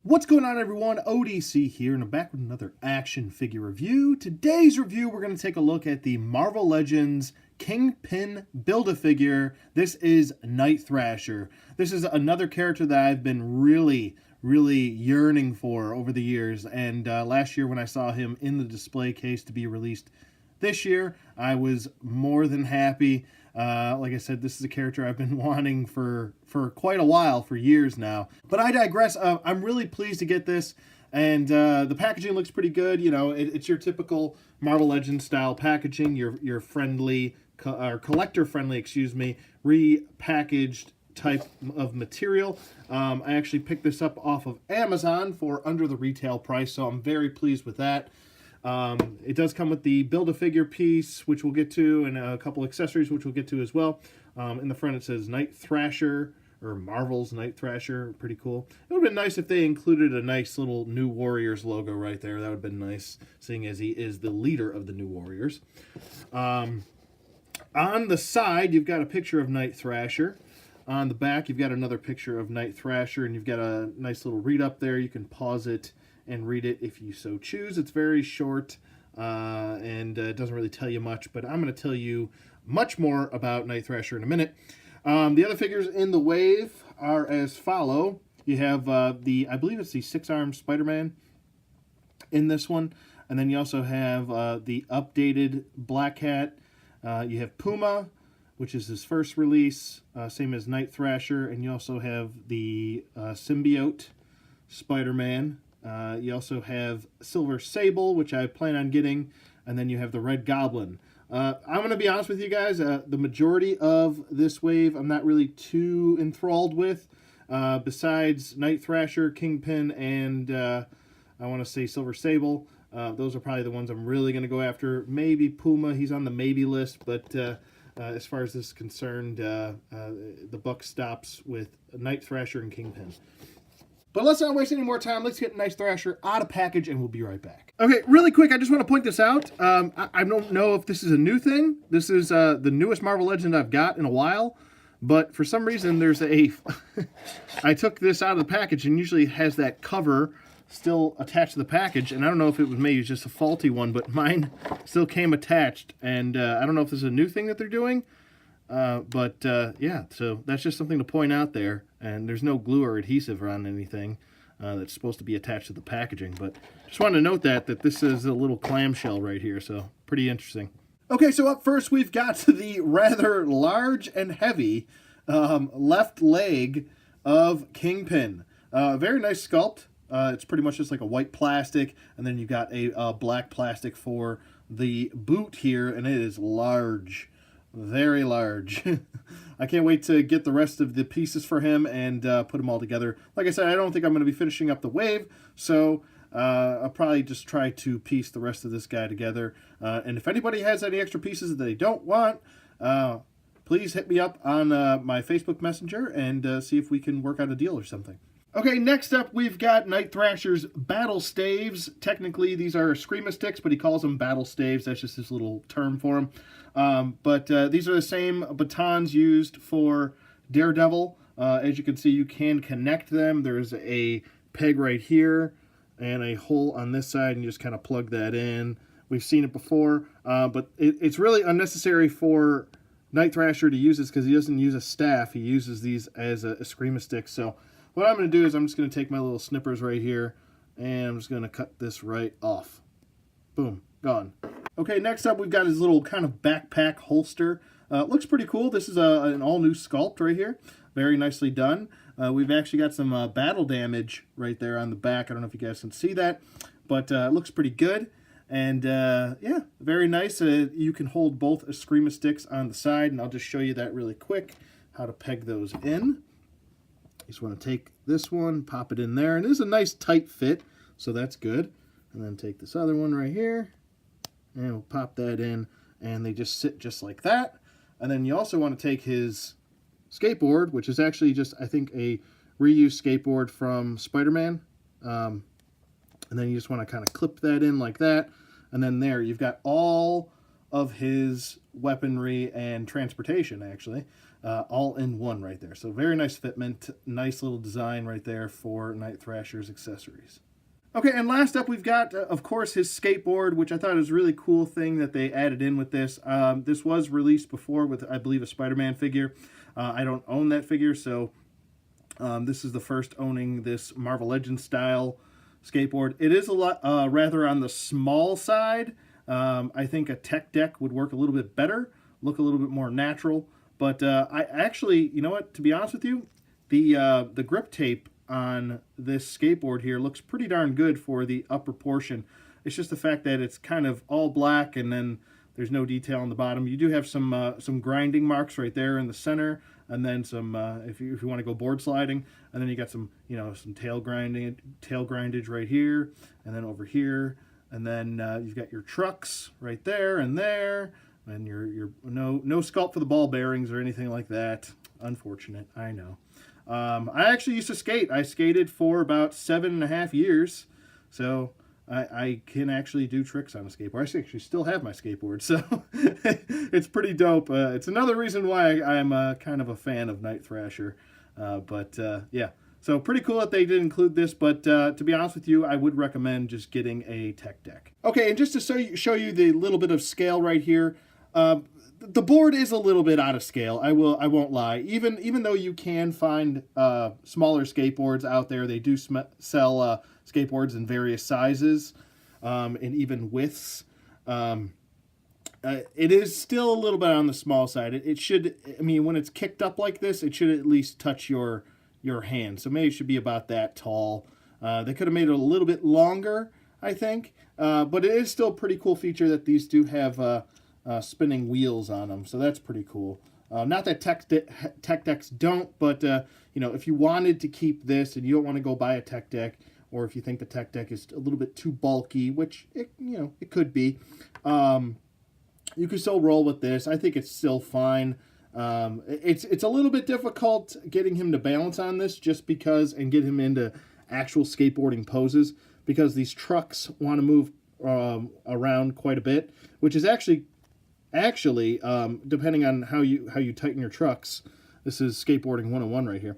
What's going on, everyone? ODC here, and I'm back with another action figure review. Today's review, we're going to take a look at the Marvel Legends Kingpin Build-A-Figure. This is Night Thrasher. This is another character that I've been really yearning for over the years, and last year when I saw him in the display case to be released this year, I was more than happy. Like I said, this is a character I've been wanting for quite a while, for years now. But I digress. I'm really pleased to get this, and the packaging looks pretty good. You know, it's your typical Marvel Legends style packaging. Your friendly, or collector friendly, excuse me, repackaged type of material. I actually picked this up off of Amazon for under the retail price, so I'm very pleased with that. It does come with the Build-A-Figure piece, which we'll get to, and a couple accessories, which we'll get to as well. In the front it says Night Thrasher, or Marvel's Night Thrasher. Pretty cool. It would have been nice if they included a nice little New Warriors logo right there. That would have been nice, seeing as he is the leader of the New Warriors. On the side, you've got a picture of Night Thrasher. On the back, you've got another picture of Night Thrasher, and you've got a nice little read-up there. You can pause it and read it if you so choose. It's very short, and it doesn't really tell you much, but I'm going to tell you much more about Night Thrasher in a minute. The other figures in the wave are as follow. You have I believe it's the 6-armed Spider-Man in this one, and then you also have the updated Black Cat. You have Puma, which is his first release, same as Night Thrasher, and you also have the Symbiote Spider-Man. You also have Silver Sable, which I plan on getting, and then you have the Red Goblin. I'm going to be honest with you guys, the majority of this wave I'm not really too enthralled with. Besides Night Thrasher, Kingpin, and I want to say Silver Sable, those are probably the ones I'm really going to go after. Maybe Puma, he's on the maybe list, but as far as this is concerned, the buck stops with Night Thrasher and Kingpin. But let's not waste any more time. Let's get Night Thrasher out of package, and we'll be right back. Okay, really quick, I just want to point this out. I don't know if this is a new thing. This is the newest Marvel Legend I've got in a while. But for some reason, there's a... I took this out of the package, and usually it has that cover still attached to the package. And I don't know if it was maybe just a faulty one, but mine still came attached. And I don't know if this is a new thing that they're doing. Yeah, so that's just something to point out there. And there's no glue or adhesive around anything that's supposed to be attached to the packaging. But just wanted to note that this is a little clamshell right here, so pretty interesting. Okay, so up first we've got the rather large and heavy left leg of Kingpin. Very nice sculpt. It's pretty much just like a white plastic, and then you've got a black plastic for the boot here, and it is large. Very large. I can't wait to get the rest of the pieces for him and put them all together. Like I said, I don't think I'm going to be finishing up the wave, so I'll probably just try to piece the rest of this guy together. And if anybody has any extra pieces that they don't want, please hit me up on my Facebook Messenger and see if we can work out a deal or something. Okay, next up we've got Night Thrasher's Battle Staves. Technically these are Screama Sticks, but he calls them Battle Staves. That's just his little term for them. These are the same batons used for Daredevil. As you can see, you can connect them. There's a peg right here and a hole on this side, and you just kind of plug that in. We've seen it before, but it's really unnecessary for Night Thrasher to use this because he doesn't use a staff. He uses these as a Screama Stick. So what I'm going to do is I'm just going to take my little snippers right here, and I'm just going to cut this right off. Boom, gone. Okay, next up we've got his little kind of backpack holster. Looks pretty cool. This is an all-new sculpt right here. Very nicely done. We've actually got some battle damage right there on the back. I don't know if you guys can see that, but it looks pretty good. And yeah, very nice. You can hold both Screama Sticks on the side, and I'll just show you that really quick, how to peg those in. You just want to take this one, pop it in there, and it is a nice tight fit, so that's good. And then take this other one right here, and we'll pop that in, and they just sit just like that. And then you also want to take his skateboard, which is actually just, I think, a reused skateboard from Spider-Man. And then you just want to kind of clip that in like that. And then there, you've got all of his weaponry and transportation, actually. all in one right there. So very nice fitment, nice little design right there for Night Thrasher's accessories. Okay, and last up we've got, of course, his skateboard, which I thought was a really cool thing that they added in with this. This was released before with, I believe, a Spider-Man figure. I don't own that figure, so this is the first owning this Marvel Legends style skateboard. It is a lot rather on the small side. I think a tech deck would work a little bit better, look a little bit more natural. But I actually, you know what, to be honest with you, the grip tape on this skateboard here looks pretty darn good for the upper portion. It's just the fact that it's kind of all black and then there's no detail on the bottom. You do have some grinding marks right there in the center, and then some if you want to go board sliding, and then you got some some tail grindage right here, and then over here, and then you've got your trucks right there, and your no sculpt for the ball bearings or anything like that. Unfortunate, I know. I actually used to skate. I skated for about 7.5 years, so I can actually do tricks on a skateboard. I actually still have my skateboard, so it's pretty dope. It's another reason why I'm kind of a fan of Night Thrasher. Yeah, so pretty cool that they did include this, but to be honest with you, I would recommend just getting a tech deck. Okay, and just to show you the little bit of scale right here, the board is a little bit out of scale. I won't lie. Even though you can find smaller skateboards out there, they do sell skateboards in various sizes and even widths. It is still a little bit on the small side. It should, I mean, when it's kicked up like this, it should at least touch your hand. So maybe it should be about that tall. They could have made it a little bit longer, I think. But it is still a pretty cool feature that these do have spinning wheels on them, so that's pretty cool. Not that tech decks don't, but if you wanted to keep this and you don't want to go buy a tech deck, or if you think the tech deck is a little bit too bulky, which it could be, you can still roll with this. I think it's still fine. It's a little bit difficult getting him to balance on this, just because, and get him into actual skateboarding poses, because these trucks want to move around quite a bit, which is actually depending on how you tighten your trucks. This is skateboarding 101 right here.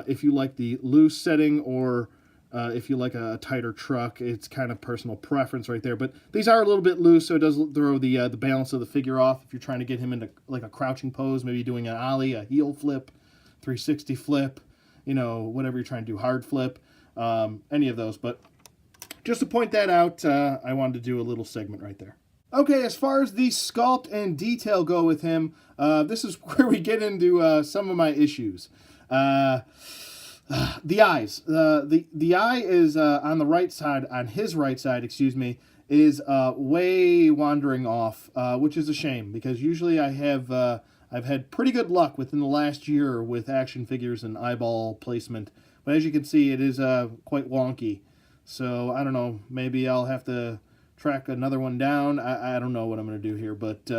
If you like the loose setting, or if you like a tighter truck, it's kind of personal preference right there. But these are a little bit loose, so it does throw the balance of the figure off. If you're trying to get him into like a crouching pose, maybe doing an ollie, a heel flip, 360 flip, whatever you're trying to do, hard flip, any of those. But just to point that out, I wanted to do a little segment right there. Okay, as far as the sculpt and detail go with him, this is where we get into some of my issues. The eyes. The eye is on the right side, on his right side, excuse me, is way wandering off, which is a shame, because usually I've had pretty good luck within the last year with action figures and eyeball placement. But as you can see, it is quite wonky. So I don't know, maybe I'll have to track another one down. I don't know what I'm going to do here, but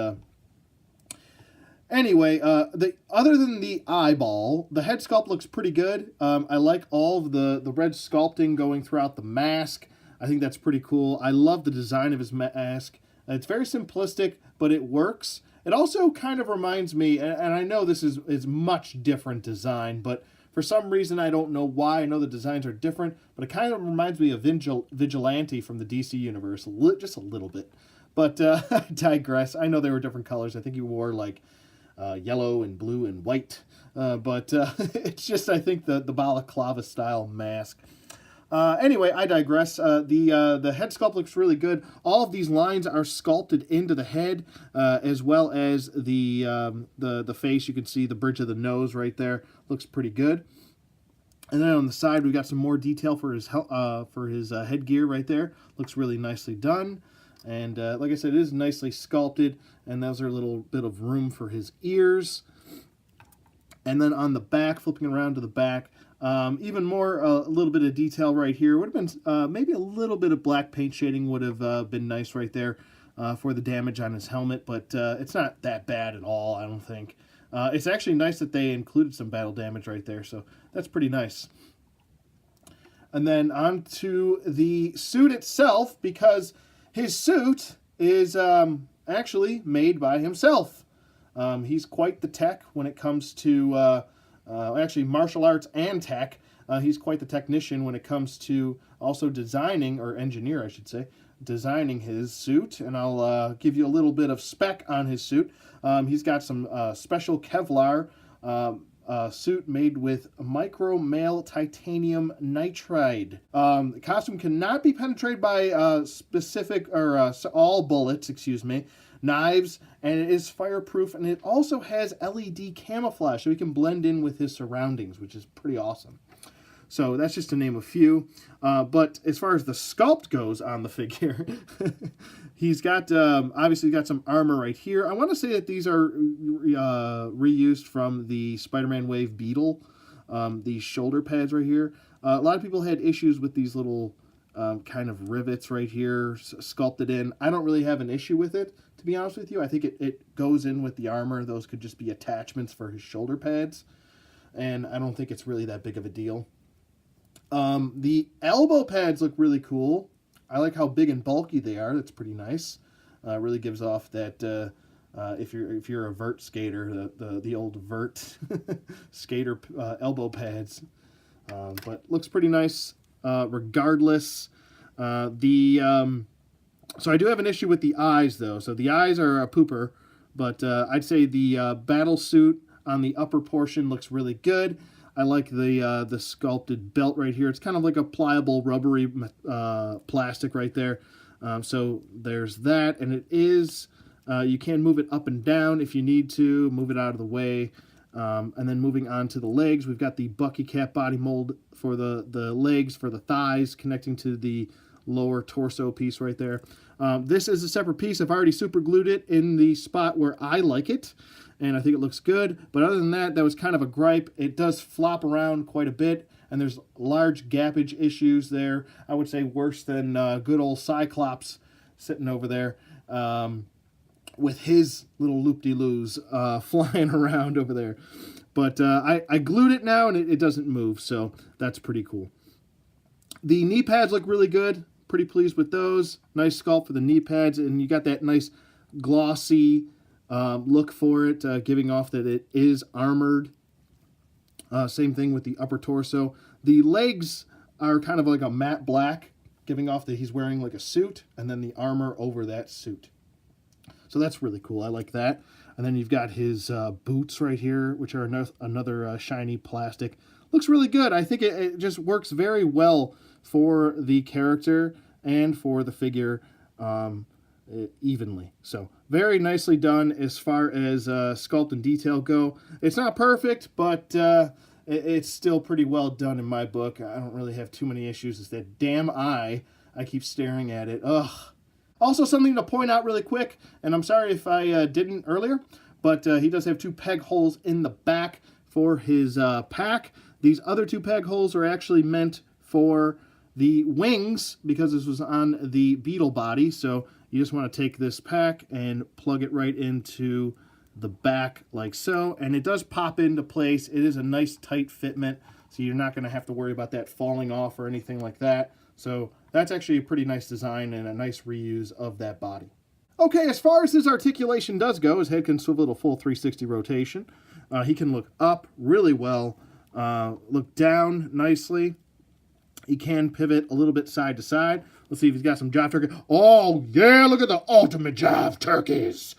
anyway, other than the eyeball, the head sculpt looks pretty good. I like all of the red sculpting going throughout the mask. I think that's pretty cool. I love the design of his mask. It's very simplistic, but it works. It also kind of reminds me, and I know this is much different design, but for some reason, I don't know why. I know the designs are different, but it kind of reminds me of Vigilante from the DC universe, just a little bit. But I digress. I know they were different colors. I think he wore like yellow and blue and white. But it's just, I think, the balaclava style mask. Anyway, I digress. The head sculpt looks really good. All of these lines are sculpted into the head, as well as the face. You can see the bridge of the nose right there. Looks pretty good. And then on the side, we got some more detail for his headgear right there. Looks really nicely done. And like I said, it is nicely sculpted. And those are a little bit of room for his ears. And then on the back, flipping around to the back, even more, a little bit of detail right here. Would have been maybe a little bit of black paint shading would have been nice right there for the damage on his helmet, but it's not that bad at all, I don't think. It's actually nice that they included some battle damage right there, so that's pretty nice. And then on to the suit itself, because his suit is actually made by himself. He's quite the tech when it comes to actually martial arts and tech. He's quite the technician when it comes to also designing, or engineer I should say, designing his suit. And I'll give you a little bit of spec on his suit. He's got some special Kevlar suit made with micro male titanium nitride. The costume cannot be penetrated by specific or all bullets, knives, and it is fireproof, and it also has LED camouflage so he can blend in with his surroundings, which is pretty awesome. So that's just to name a few. But as far as the sculpt goes on the figure, he's got, obviously got some armor right here. I want to say that these are reused from the Spider-Man Wave Beetle, these shoulder pads right here. A lot of people had issues with these little kind of rivets right here sculpted in. I don't really have an issue with it, to be honest with you. I think it goes in with the armor. Those could just be attachments for his shoulder pads, and I don't think it's really that big of a deal. The elbow pads look really cool. I like how big and bulky they are. That's pretty nice. Really gives off that if you're a vert skater, the old vert skater elbow pads. But looks pretty nice regardless. So I do have an issue with the eyes though. So the eyes are a pooper, but I'd say the battle suit on the upper portion looks really good. I like the sculpted belt right here. It's kind of like a pliable, rubbery plastic right there. So there's that, and it is, you can move it up and down if you need to, move it out of the way. And then moving on to the legs, we've got the Bucky Cap body mold for the legs, for the thighs, connecting to the lower torso piece right there. This is a separate piece. I've already super glued it in the spot where I like it, and I think it looks good. But other than that, that was kind of a gripe. It does flop around quite a bit, and there's large gappage issues there. I would say worse than good old Cyclops sitting over there with his little loop-de-loos flying around over there. But I glued it now, and it doesn't move, so that's pretty cool. The knee pads look really good. Pretty pleased with those. Nice sculpt for the knee pads, and you got that nice glossy look for it, giving off that it is armored. Same thing with the upper torso. The legs are kind of like a matte black, giving off that he's wearing like a suit, and then the armor over that suit. So that's really cool. I like that. And then you've got his boots right here, which are another shiny plastic. Looks really good. I think it just works very well for the character and for the figure evenly. So very nicely done as far as sculpt and detail go. It's not perfect, but it's still pretty well done in my book. I don't really have too many issues. It's that damn eye. I keep staring at it. Ugh. Also, something to point out really quick, and I'm sorry if I didn't earlier, but he does have 2 peg holes in the back for his pack. These other 2 peg holes are actually meant for the wings, because this was on the Beetle body. So you just want to take this pack and plug it right into the back like so, and it does pop into place. It is a nice tight fitment, so you're not going to have to worry about that falling off or anything like that. So that's actually a pretty nice design and a nice reuse of that body. Okay, as far as his articulation does go, his head can swivel at a full 360 rotation. He can look up really well, look down nicely. He can pivot a little bit side to side. Let's see if he's got some jive turkey. Oh, yeah, look at the ultimate jive turkeys.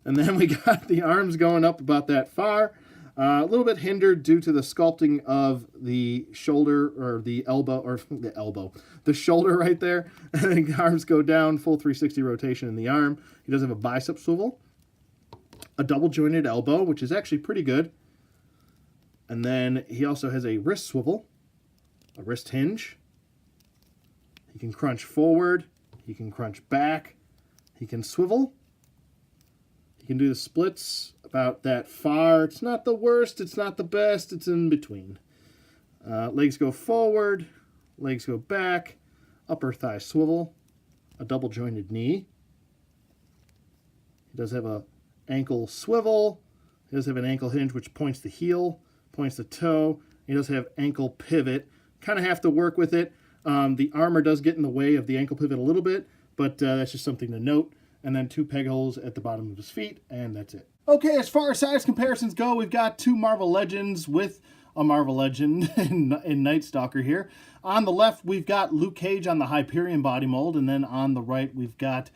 And then we got the arms going up about that far. A little bit hindered due to the sculpting of the shoulder, or the shoulder right there. And then the arms go down, full 360 rotation in the arm. He does have a bicep swivel, a double jointed elbow, which is actually pretty good. And then he also has a wrist swivel, a wrist hinge. He can crunch forward. He can crunch back. He can swivel. He can do the splits about that far. It's not the worst. It's not the best. It's in between. Legs go forward. Legs go back. Upper thigh swivel. A double jointed knee. He does have a ankle swivel. He does have an ankle hinge, which points the heel, points the toe. He does have ankle pivot. Kind of have to work with it. The armor does get in the way of the ankle pivot a little bit, but that's just something to note. and then 2 peg holes at the bottom of his feet, and that's it. Okay, as far as size comparisons go, we've got 2 Marvel Legends with a Marvel Legend in Night Stalker here. On the left, we've got Luke Cage on the Hyperion body mold, and then on the right, we've got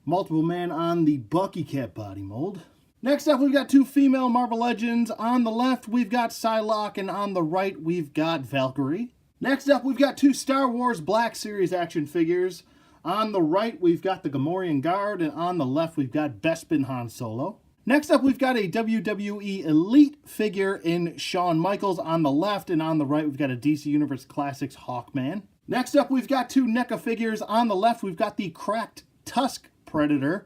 Multiple Man on the Bucky Cap body mold. Next up, we've got 2 female Marvel Legends. On the left, we've got Psylocke, and on the right, we've got Valkyrie. Next up, we've got 2 Star Wars Black Series action figures. On the right, we've got the Gamorrean Guard, and on the left, we've got Bespin Han Solo. Next up, we've got a WWE Elite figure in Shawn Michaels on the left, and on the right, we've got a DC Universe Classics Hawkman. Next up, we've got 2 NECA figures. On the left, we've got the Cracked Tusk Predator,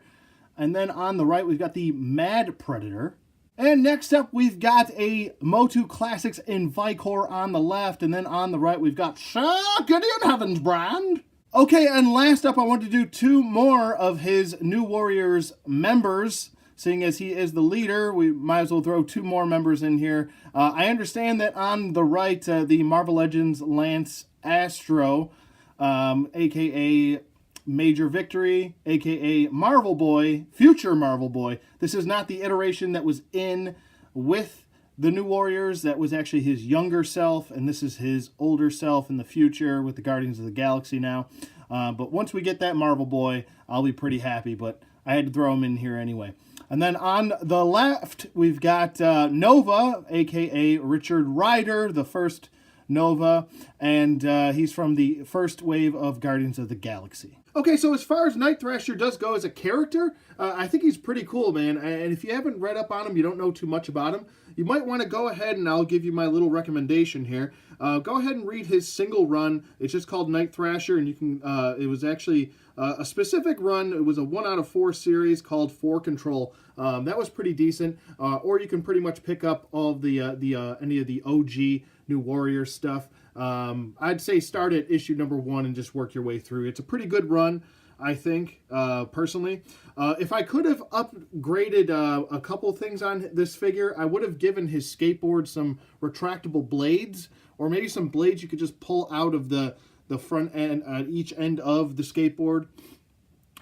and then on the right, we've got the Mad Predator. And next up, we've got a Motu Classics in Vicor on the left, and then on the right, we've got Sir Gideon Heavens brand. Okay, and last up, I want to do 2 more of his New Warriors members. Seeing as he is the leader, we might as well throw 2 more members in here. I understand that on the right, the Marvel Legends Lance Astro, a.k.a. Major Victory, a.k.a. Marvel Boy, future Marvel Boy. This is not the iteration that was in with the New Warriors. That was actually his younger self, and this is his older self in the future with the Guardians of the Galaxy now. But once we get that Marvel Boy, I'll be pretty happy, but I had to throw him in here anyway. And then on the left, we've got Nova, a.k.a. Richard Rider, the first Nova, and he's from the first wave of Guardians of the Galaxy. Okay, so as far as Night Thrasher does go as a character, I think he's pretty cool, man. And if you haven't read up on him, you don't know too much about him, you might want to go ahead, and I'll give you my little recommendation here. Go ahead and read his single run. It's just called Night Thrasher, and you can. It was actually a specific run. It was a 1 out of 4 series called For Control. That was pretty decent. Or you can pretty much pick up all of the any of the OG New Warriors stuff. I'd say start at issue number 1 and just work your way through. It's a pretty good run, I think, personally. If I could have upgraded a couple things on this figure, I would have given his skateboard some retractable blades, or maybe some blades you could just pull out of the front end, each end of the skateboard.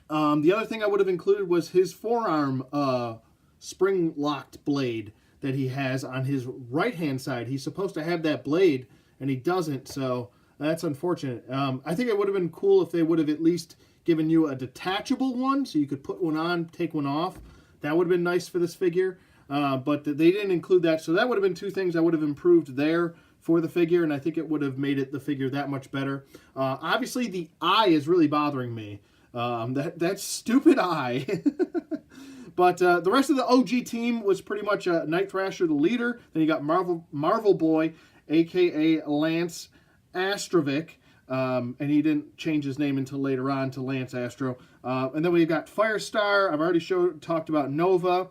The other thing I would have included was his forearm spring-locked blade that he has on his right-hand side. He's supposed to have that blade, and he doesn't, so that's unfortunate. I think it would have been cool if they would have at least given you a detachable one, so you could put one on, take one off. That would have been nice for this figure, but they didn't include that, so that would have been 2 things I would have improved there for the figure, and I think it would have made the figure that much better. Obviously, the eye is really bothering me. That stupid eye. But the rest of the OG team was pretty much Night Thrasher, the leader. Then you got Marvel Boy, a.k.a. Lance Astrovic. And he didn't change his name until later on to Lance Astro. And then we've got Firestar. I've already talked about Nova.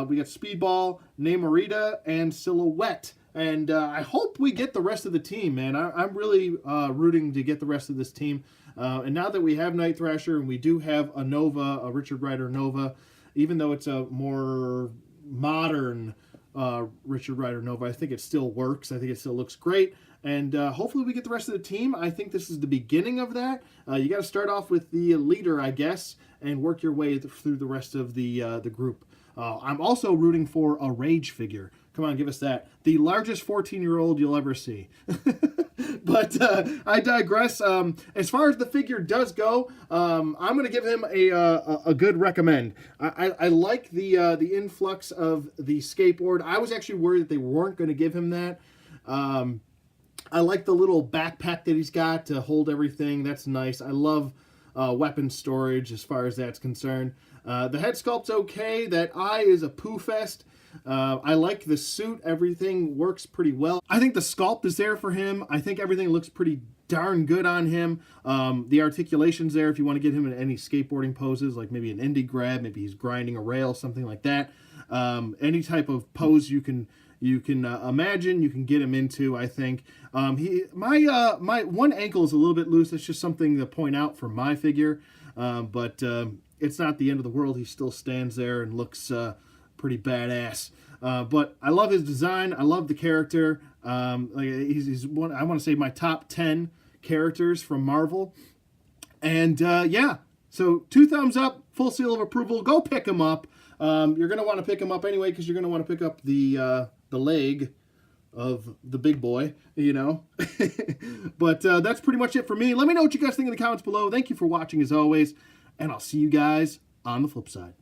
We got Speedball, Namorita, and Silhouette. And I hope we get the rest of the team, man. I'm really rooting to get the rest of this team. And now that we have Night Thrasher and we do have a Nova, a Richard Rider Nova, even though it's a more modern Richard Rider Nova, I think it still works. I think it still looks great. And hopefully we get the rest of the team. I think this is the beginning of that. You got to start off with the leader, I guess, and work your way through the rest of the group. I'm also rooting for a Rage figure. Come on, give us that. The largest 14-year-old you'll ever see. But I digress. As far as the figure does go, I'm going to give him a good recommend. I like the influx of the skateboard. I was actually worried that they weren't going to give him that. I like the little backpack that he's got to hold everything. That's nice. I love weapon storage as far as that's concerned. The head sculpt's okay. That eye is a poo fest. I like the suit. Everything works pretty well. I think the sculpt is there for him. I think everything looks pretty darn good on him. The articulation's there if you want to get him in any skateboarding poses, like maybe an indie grab, maybe he's grinding a rail, something like that. Any type of pose you can imagine, you can get him into, I think. My one ankle is a little bit loose. That's just something to point out for my figure. But it's not the end of the world. He still stands there and looks pretty badass. But I love his design. I love the character. He's one, I want to say, my top 10 characters from Marvel. And yeah, So 2 thumbs up, full seal of approval. Go pick them up. You're going to want to pick them up anyway because you're going to want to pick up the leg of the big boy, you know. But that's pretty much it for me. Let me know what you guys think in the comments below. Thank you for watching as always, and I'll see you guys on the flip side.